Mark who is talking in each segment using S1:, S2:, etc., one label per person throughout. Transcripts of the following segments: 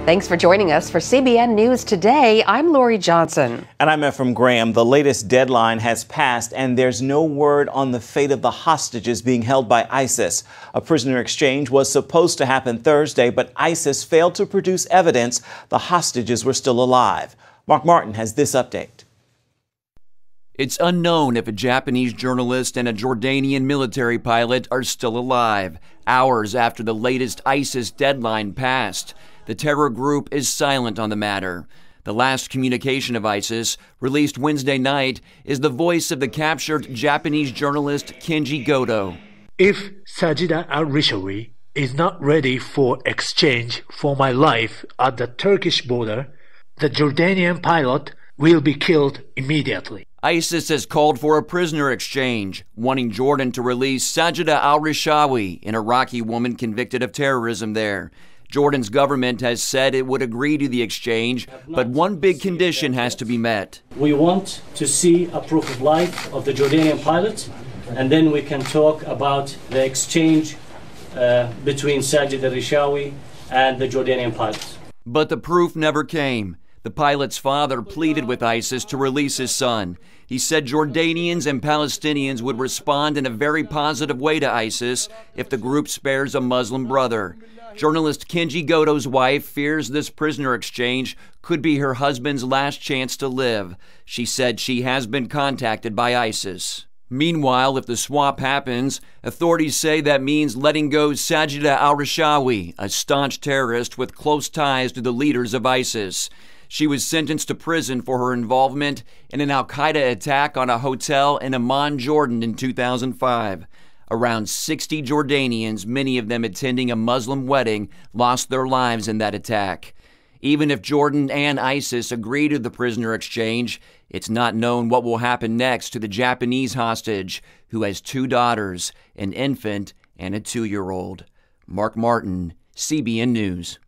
S1: Thanks for joining us for CBN News Today. I'm Lori Johnson.
S2: And I'm Ephraim Graham. The latest deadline has passed, and there's no word on the fate of the hostages being held by ISIS. A prisoner exchange was supposed to happen Thursday, but ISIS failed to produce evidence the hostages were still alive. Mark Martin has this update.
S3: It's unknown if a Japanese journalist and a Jordanian military pilot are still alive, hours after the latest ISIS deadline passed. The terror group is silent on the matter. The last communication of ISIS, released Wednesday night, is the voice of the captured Japanese journalist Kenji Goto.
S4: If Sajida al-Rishawi is not ready for exchange for my life at the Turkish border, the Jordanian pilot will be killed immediately.
S3: ISIS has called for a prisoner exchange, wanting Jordan to release Sajida al-Rishawi, an Iraqi woman convicted of terrorism there. Jordan's government has said it would agree to the exchange, but one big condition has to be met.
S5: We want to see a proof of life of the Jordanian pilot, and then we can talk about the exchange between Sajid al-Rishawi and the Jordanian pilot.
S3: But the proof never came. The pilot's father pleaded with ISIS to release his son. He said Jordanians and Palestinians would respond in a very positive way to ISIS if the group spares a Muslim brother. Journalist Kenji Goto's wife fears this prisoner exchange could be her husband's last chance to live. She said she has been contacted by ISIS. Meanwhile, if the swap happens, authorities say that means letting go Sajida al-Rishawi, a staunch terrorist with close ties to the leaders of ISIS. She was sentenced to prison for her involvement in an al-Qaeda attack on a hotel in Amman, Jordan in 2005. Around 60 Jordanians, many of them attending a Muslim wedding, lost their lives in that attack. Even if Jordan and ISIS agree to the prisoner exchange, it's not known what will happen next to the Japanese hostage, who has 2 daughters, an infant and a 2-year-old. Mark Martin, CBN News.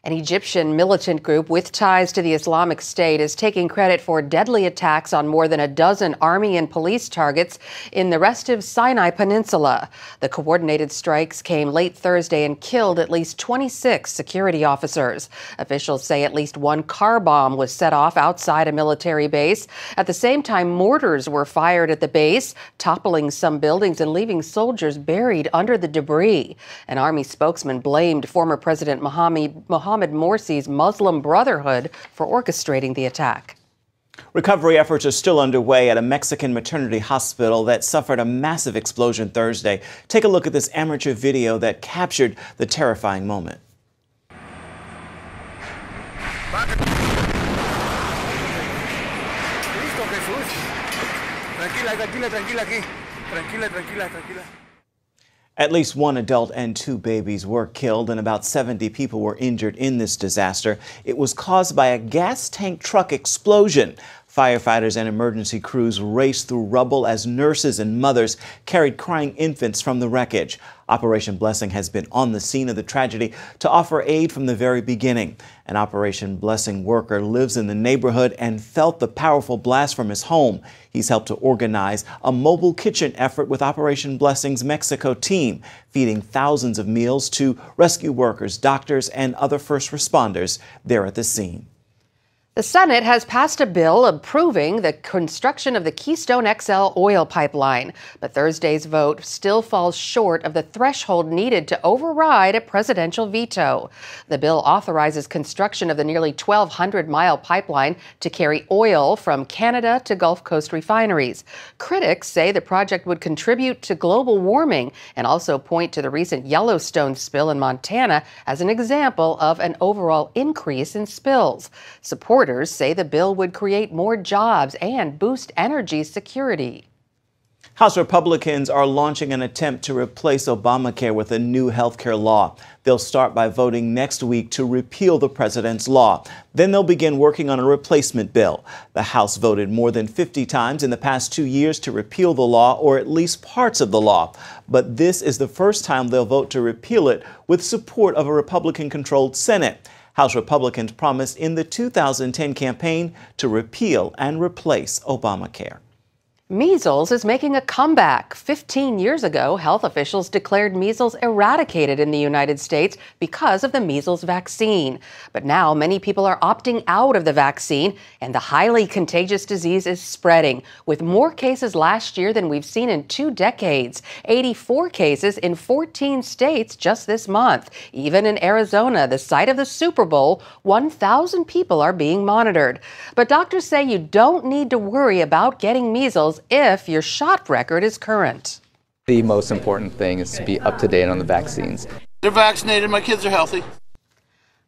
S1: An Egyptian militant group with ties to the Islamic State is taking credit for deadly attacks on more than a dozen army and police targets in the restive Sinai Peninsula. The coordinated strikes came late Thursday and killed at least 26 security officers. Officials say at least 1 car bomb was set off outside a military base. At the same time, mortars were fired at the base, toppling some buildings and leaving soldiers buried under the debris. An army spokesman blamed former President Mohammed Morsi's Muslim Brotherhood for orchestrating the attack.
S2: Recovery efforts are still underway at a Mexican maternity hospital that suffered a massive explosion Thursday. Take a look at this amateur video that captured the terrifying moment. At least 1 adult and 2 babies were killed, and about 70 people were injured in this disaster. It was caused by a gas tank truck explosion. Firefighters and emergency crews raced through rubble as nurses and mothers carried crying infants from the wreckage. Operation Blessing has been on the scene of the tragedy to offer aid from the very beginning. An Operation Blessing worker lives in the neighborhood and felt the powerful blast from his home. He's helped to organize a mobile kitchen effort with Operation Blessing's Mexico team, feeding thousands of meals to rescue workers, doctors, and other first responders there at the scene.
S1: The Senate has passed a bill approving the construction of the Keystone XL oil pipeline, but Thursday's vote still falls short of the threshold needed to override a presidential veto. The bill authorizes construction of the nearly 1,200-mile pipeline to carry oil from Canada to Gulf Coast refineries. Critics say the project would contribute to global warming and also point to the recent Yellowstone spill in Montana as an example of an overall increase in spills. Supporters say the bill would create more jobs and boost energy security.
S2: House Republicans are launching an attempt to replace Obamacare with a new health care law. They'll start by voting next week to repeal the president's law. Then they'll begin working on a replacement bill. The House voted more than 50 times in the past 2 years to repeal the law, or at least parts of the law. But this is the first time they'll vote to repeal it with support of a Republican-controlled Senate. House Republicans promised in the 2010 campaign to repeal and replace Obamacare.
S1: Measles is making a comeback. 15 years ago, health officials declared measles eradicated in the United States because of the measles vaccine. But now many people are opting out of the vaccine, and the highly contagious disease is spreading, with more cases last year than we've seen in 2 decades. 84 cases in 14 states just this month. Even in Arizona, the site of the Super Bowl, 1,000 people are being monitored. But doctors say you don't need to worry about getting measles if your shot record is current.
S6: The most important thing is to be up to date on the vaccines.
S7: They're vaccinated, my kids are healthy.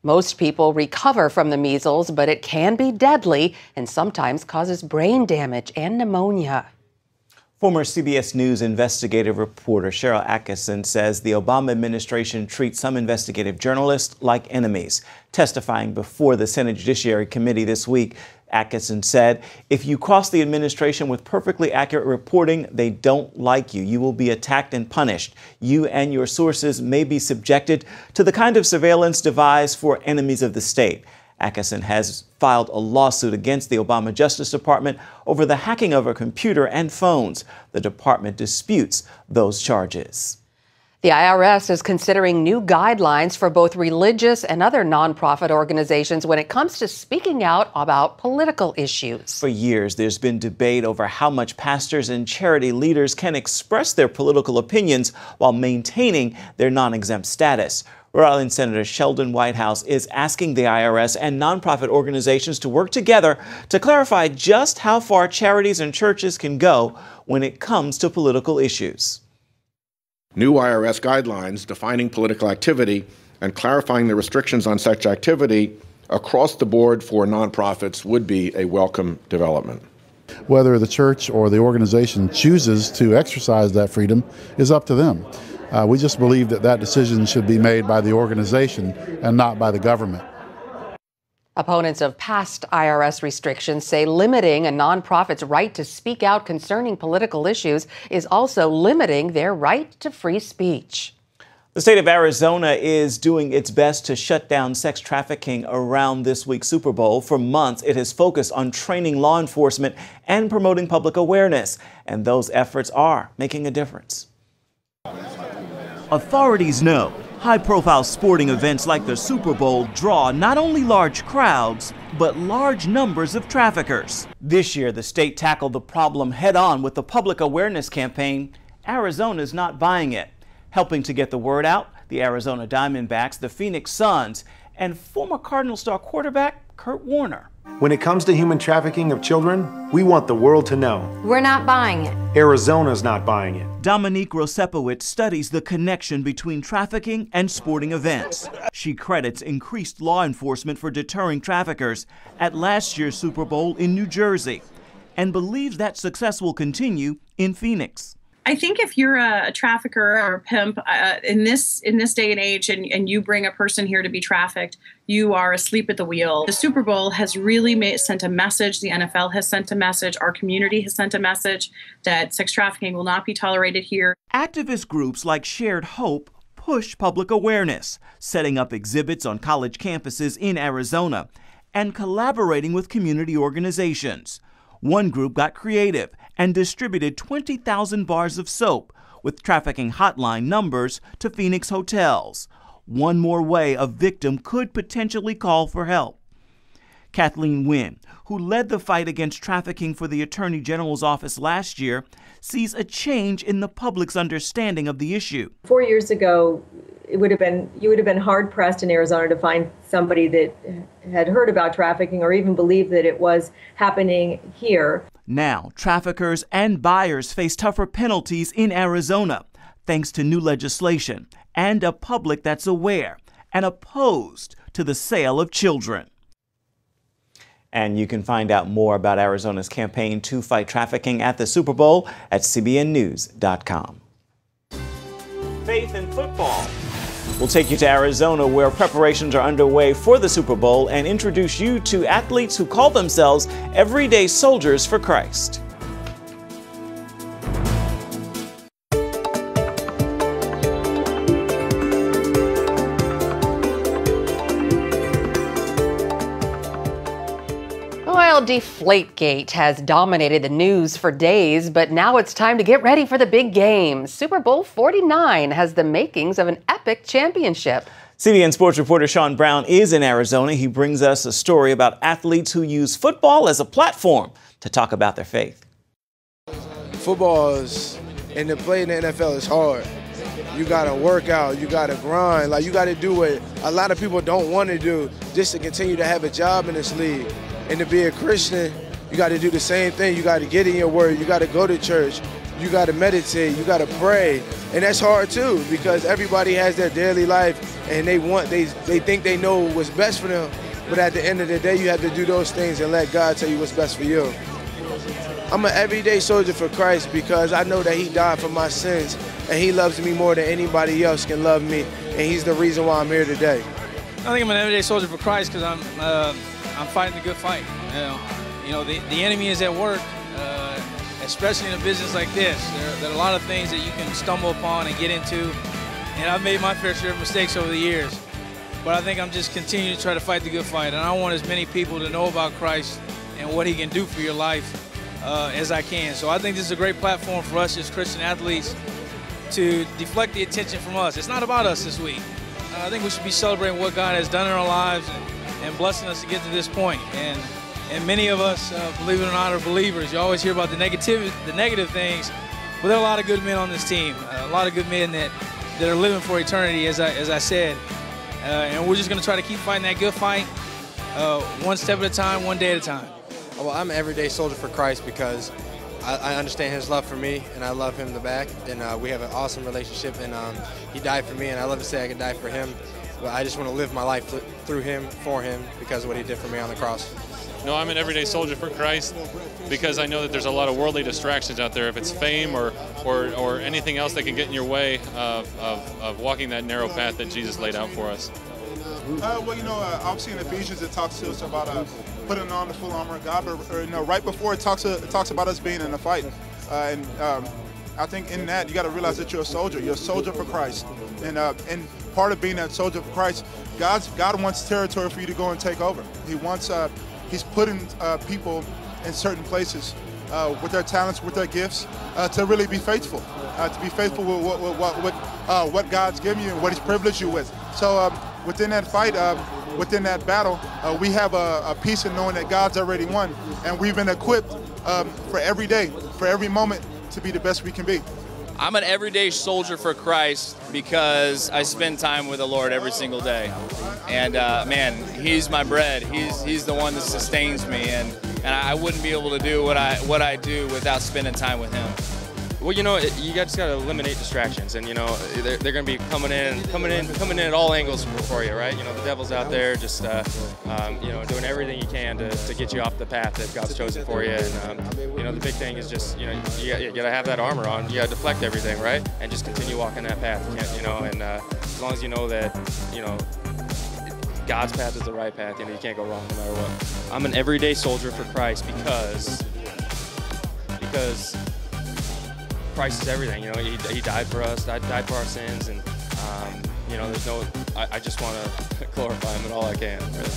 S1: Most people recover from the measles, but it can be deadly and sometimes causes brain damage and pneumonia.
S2: Former CBS News investigative reporter Cheryl Atkinson says the Obama administration treats some investigative journalists like enemies. Testifying before the Senate Judiciary Committee this week, Atkinson said, if you cross the administration with perfectly accurate reporting, they don't like you. You will be attacked and punished. You and your sources may be subjected to the kind of surveillance devised for enemies of the state. Atkinson has filed a lawsuit against the Obama Justice Department over the hacking of her computer and phones. The department disputes those charges.
S1: The IRS is considering new guidelines for both religious and other nonprofit organizations when it comes to speaking out about political issues.
S2: For years, there's been debate over how much pastors and charity leaders can express their political opinions while maintaining their non-exempt status. Rhode Island Senator Sheldon Whitehouse is asking the IRS and nonprofit organizations to work together to clarify just how far charities and churches can go when it comes to political issues.
S8: New IRS guidelines defining political activity and clarifying the restrictions on such activity across the board for nonprofits would be a welcome development.
S9: Whether the church or the organization chooses to exercise that freedom is up to them. We just believe that that decision should be made by the organization and not by the government.
S1: Opponents of past IRS restrictions say limiting a nonprofit's right to speak out concerning political issues is also limiting their right to free speech.
S2: The state of Arizona is doing its best to shut down sex trafficking around this week's Super Bowl. For months, it has focused on training law enforcement and promoting public awareness, and those efforts are making a difference. Authorities know high-profile sporting events like the Super Bowl draw not only large crowds, but large numbers of traffickers. This year, the state tackled the problem head-on with the public awareness campaign. Arizona's not buying it. Helping to get the word out, the Arizona Diamondbacks, the Phoenix Suns, and former Cardinal star quarterback Kurt Warner.
S10: When it comes to human trafficking of children, we want the world to know.
S11: We're not buying it.
S10: Arizona's not buying it.
S2: Dominique Rosepowicz studies the connection between trafficking and sporting events. She credits increased law enforcement for deterring traffickers at last year's Super Bowl in New Jersey and believes that success will continue in Phoenix.
S12: I think if you're a trafficker or a pimp in this day and age and you bring a person here to be trafficked, you are asleep at the wheel. The Super Bowl has really sent a message. The NFL has sent a message. Our community has sent a message that sex trafficking will not be tolerated here.
S2: Activist groups like Shared Hope push public awareness, setting up exhibits on college campuses in Arizona and collaborating with community organizations. One group got creative and distributed 20,000 bars of soap with trafficking hotline numbers to Phoenix hotels. One more way a victim could potentially call for help. Kathleen Wynn, who led the fight against trafficking for the Attorney General's office last year, sees a change in the public's understanding of the issue.
S13: 4 years ago, you would have been hard pressed in Arizona to find somebody that had heard about trafficking or even believed that it was happening here.
S2: Now, traffickers and buyers face tougher penalties in Arizona, thanks to new legislation and a public that's aware and opposed to the sale of children. And you can find out more about Arizona's campaign to fight trafficking at the Super Bowl at cbnnews.com. Faith in football. We'll take you to Arizona, where preparations are underway for the Super Bowl, and introduce you to athletes who call themselves everyday soldiers for Christ.
S1: Well, Deflategate has dominated the news for days, but now it's time to get ready for the big game. Super Bowl 49 has the makings of an epic championship.
S2: CBN sports reporter Sean Brown is in Arizona. He brings us a story about athletes who use football as a platform to talk about their faith.
S11: Football is, and to play in the NFL is hard. You gotta work out, you gotta grind, like you gotta do what a lot of people don't want to do just to continue to have a job in this league. And to be a Christian, you gotta do the same thing. You gotta get in your word, you gotta go to church, you gotta meditate, you gotta pray. And that's hard too, because everybody has their daily life and they think they know what's best for them. But at the end of the day, you have to do those things and let God tell you what's best for you. I'm an everyday soldier for Christ because I know that he died for my sins and he loves me more than anybody else can love me, and he's the reason why I'm here today.
S14: I think I'm an everyday soldier for Christ because I'm fighting the good fight. You know, the enemy is at work, especially in a business like this. There are a lot of things that you can stumble upon and get into, and I've made my fair share of mistakes over the years. But I think I'm just continuing to try to fight the good fight, and I want as many people to know about Christ and what he can do for your life as I can. So I think this is a great platform for us as Christian athletes to deflect the attention from us. It's not about us this week. I think we should be celebrating what God has done in our lives and blessing us to get to this point. And many of us, believe it or not, are believers. You always hear about the negative things, but there are a lot of good men on this team, a lot of good men that are living for eternity, as I said. And we're just going to try to keep fighting that good fight, one step at a time, one day at a time.
S15: Well, I'm an everyday soldier for Christ because I understand his love for me, and I love him back, and we have an awesome relationship, and he died for me, and I love to say I could die for him, but I just want to live my life through him, for him, because of what he did for me on the cross.
S16: No, I'm an everyday soldier for Christ because I know that there's a lot of worldly distractions out there. If it's fame or anything else that can get in your way of walking that narrow path that Jesus laid out for us.
S17: Well, you know, obviously in Ephesians it talks to us about putting on the full armor of God, but you know, right before it talks about us being in a fight, and I think in that you got to realize that you're a soldier. You're a soldier for Christ, and part of being that soldier for Christ, God wants territory for you to go and take over. He wants He's putting people in certain places with their talents, with their gifts, to really be faithful, with what God's given you and what He's privileged you with. So within that fight, within that battle, we have a peace in knowing that God's already won, and we've been equipped for every day, for every moment, to be the best we can be.
S18: I'm an everyday soldier for Christ because I spend time with the Lord every single day. And man, He's my bread. He's the one that sustains me, and I wouldn't be able to do what I do without spending time with Him.
S19: Well, you know, you just got to eliminate distractions, and you know they're going to be coming in at all angles for you, right? You know, the devil's out there, just you know, doing everything you can to get you off the path that God's chosen for you. And you know, the big thing is just, you know, you got to have that armor on. You got to deflect everything, right? And just continue walking that path. You can't, you know, and as long as you know that, you know, God's path is the right path, you know, you can't go wrong no matter what. I'm an everyday soldier for Christ because Christ is everything. You know, he died for us, died for our sins, and you know, there's no. I just want to glorify Him in all I can. Really.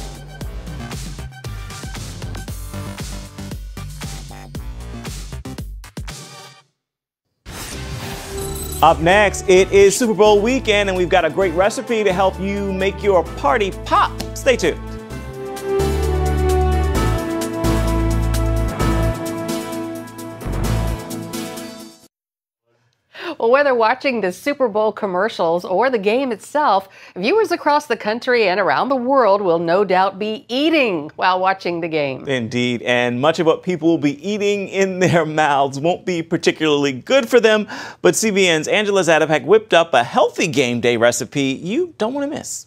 S2: Up next, it is Super Bowl weekend, and we've got a great recipe to help you make your party pop. Stay tuned.
S1: Well, whether watching the Super Bowl commercials or the game itself, viewers across the country and around the world will no doubt be eating while watching the game.
S2: Indeed, and much of what people will be eating in their mouths won't be particularly good for them, but CBN's Angela Zadopek whipped up a healthy game day recipe you don't want to miss.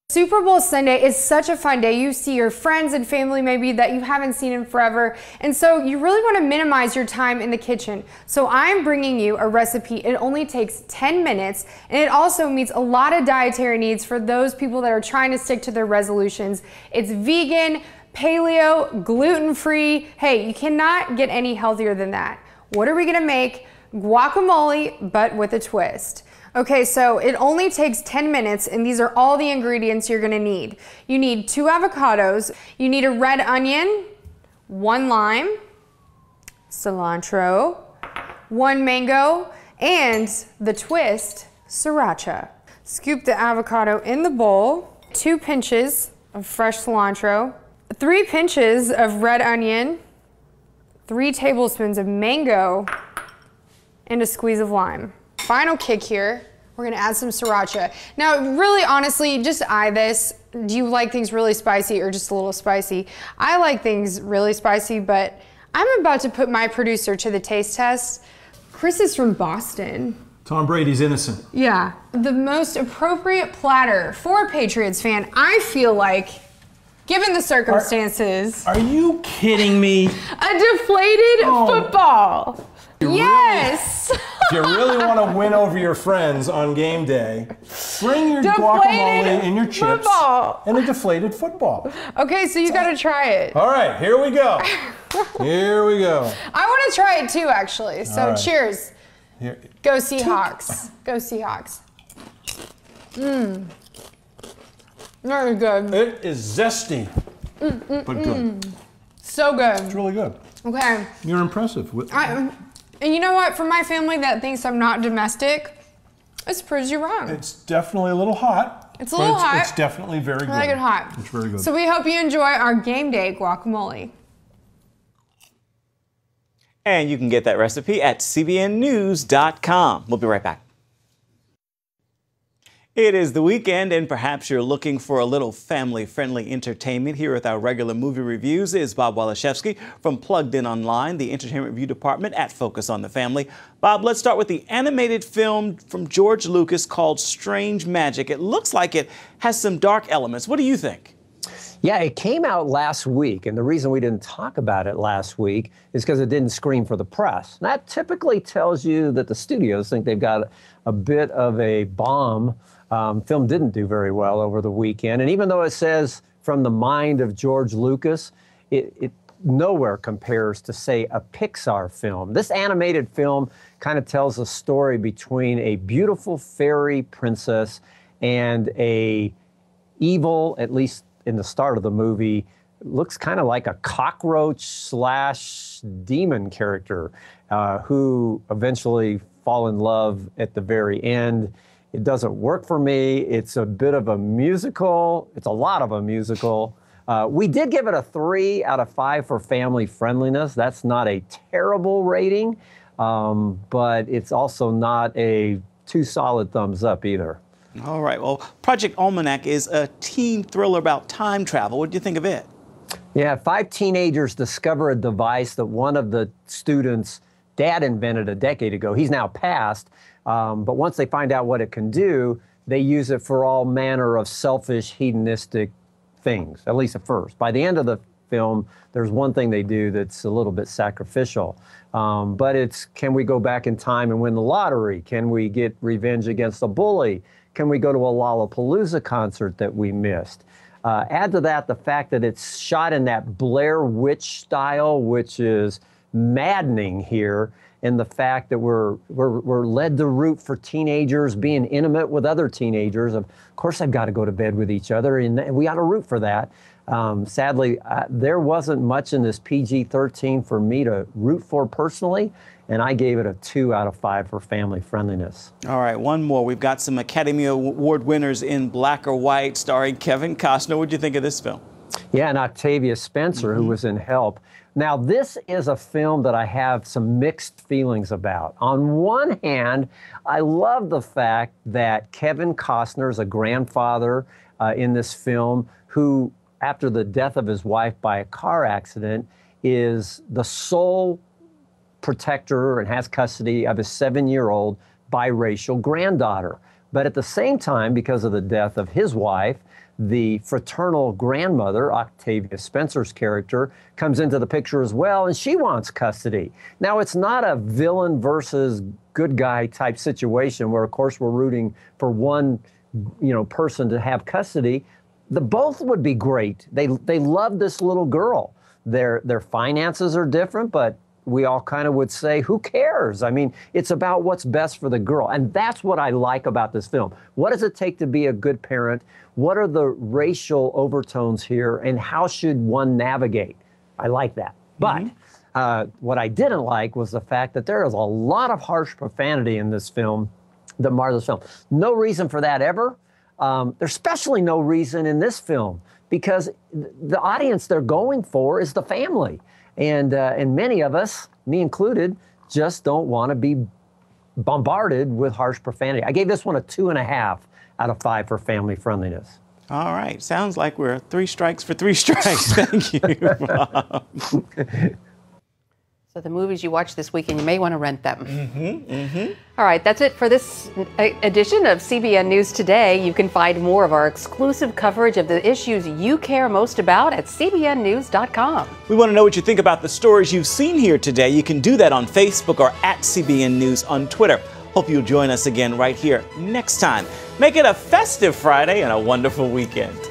S20: Super Bowl Sunday is such a fun day. You see your friends and family maybe that you haven't seen in forever, and so you really want to minimize your time in the kitchen. So I'm bringing you a recipe. It only takes 10 minutes, and it also meets a lot of dietary needs for those people that are trying to stick to their resolutions. It's vegan, paleo, gluten-free. Hey, you cannot get any healthier than that. What are we gonna make? Guacamole, but with a twist. Okay, so it only takes 10 minutes, and these are all the ingredients you're gonna need. You need 2 avocados, you need a red onion, 1 lime, cilantro, 1 mango, and the twist, sriracha. Scoop the avocado in the bowl, 2 pinches of fresh cilantro, 3 pinches of red onion, 3 tablespoons of mango, and a squeeze of lime. Final kick here, we're gonna add some sriracha. Now, really honestly, just eye this. Do you like things really spicy or just a little spicy? I like things really spicy, but I'm about to put my producer to the taste test. Chris is from Boston.
S21: Tom Brady's innocent.
S20: Yeah, the most appropriate platter for a Patriots fan, I feel like, given the circumstances.
S21: Are you kidding me?
S20: A deflated football. Yes!
S21: If you really want to win over your friends on game day, bring your guacamole and your chips and a deflated football.
S20: Okay, so you gotta try it.
S21: All right, here we go. Here we go.
S20: I want to try it too, actually. So cheers.
S21: Here.
S20: Go Seahawks. Go Seahawks. Mmm. Very good.
S21: It is zesty, but good.
S20: So good.
S21: It's really good.
S20: Okay.
S21: You're impressive.
S20: And you know what? For my family that thinks I'm not domestic, this proves you wrong.
S21: It's definitely a little hot.
S20: It's a little hot.
S21: It's definitely very good.
S20: I like it hot.
S21: It's very good.
S20: So we hope you enjoy our game day guacamole.
S2: And you can get that recipe at cbnnews.com. We'll be right back. It is the weekend, and perhaps you're looking for a little family-friendly entertainment. Here with our regular movie reviews is Bob Waliszewski from Plugged In Online, the entertainment review department at Focus on the Family. Bob, let's start with the animated film from George Lucas called Strange Magic. It looks like it has some dark elements. What do you think?
S22: Yeah, it came out last week, and the reason we didn't talk about it last week is because it didn't screen for the press. And that typically tells you that the studios think they've got a bit of a bomb. Film didn't do very well over the weekend, and even though it says from the mind of George Lucas, it nowhere compares to, say, a Pixar film. This animated film kind of tells a story between a beautiful fairy princess and a evil, at least in the start of the movie, looks kind of like a cockroach slash demon character who eventually fall in love at the very end. It doesn't work for me. It's a bit of a musical. It's a lot of a musical. We did give it a 3 out of 5 for family friendliness. That's not a terrible rating, but it's also not a 2 solid thumbs up either.
S2: All right. Well, Project Almanac is a teen thriller about time travel. What do you think of it?
S22: Yeah, 5 teenagers discover a device that one of the students' dad invented a decade ago. He's now passed. But once they find out what it can do, they use it for all manner of selfish, hedonistic things, at least at first. By the end of the film, there's one thing they do that's a little bit sacrificial. But it's, can we go back in time and win the lottery? Can we get revenge against a bully? Can we go to a Lollapalooza concert that we missed? Add to that the fact that it's shot in that Blair Witch style, which is maddening here, and the fact that we're led to root for teenagers being intimate with other teenagers. Of course, they've got to go to bed with each other, and we got to root for that. Sadly, there wasn't much in this PG-13 for me to root for personally, and I gave it a 2 out of 5 for family friendliness.
S2: All right, one more. We've got some Academy Award winners in Black or White, starring Kevin Costner. What do you think of this film?
S22: Yeah, and Octavia Spencer, who was in Help. Now, this is a film that I have some mixed feelings about. On one hand, I love the fact that Kevin Costner is a grandfather in this film who, after the death of his wife by a car accident, is the sole protector and has custody of his 7-year-old biracial granddaughter. But at the same time, because of the death of his wife, the fraternal grandmother, Octavia Spencer's character, comes into the picture as well, and she wants custody. Now, it's not a villain versus good guy type situation where, of course, we're rooting for one, person to have custody. Both would be great. They love this little girl. Their finances are different, but we all kind of would say, who cares? I mean, it's about what's best for the girl. And that's what I like about this film. What does it take to be a good parent? What are the racial overtones here? And how should one navigate? I like that. But what I didn't like was the fact that there is a lot of harsh profanity in this film that mars this film. No reason for that ever. There's especially no reason in this film because the audience they're going for is the family. And many of us, me included, just don't want to be bombarded with harsh profanity. I gave this one a 2.5 out of 5 for family friendliness.
S2: All right. Sounds like we're 3 strikes for 3 strikes. Thank you, Bob.
S1: So the movies you watch this weekend, you may want to rent them. All right, that's it for this edition of CBN News Today. You can find more of our exclusive coverage of the issues you care most about at cbnnews.com.
S2: We want to know what you think about the stories you've seen here today. You can do that on Facebook or at CBN News on Twitter. Hope you'll join us again right here next time. Make it a festive Friday and a wonderful weekend.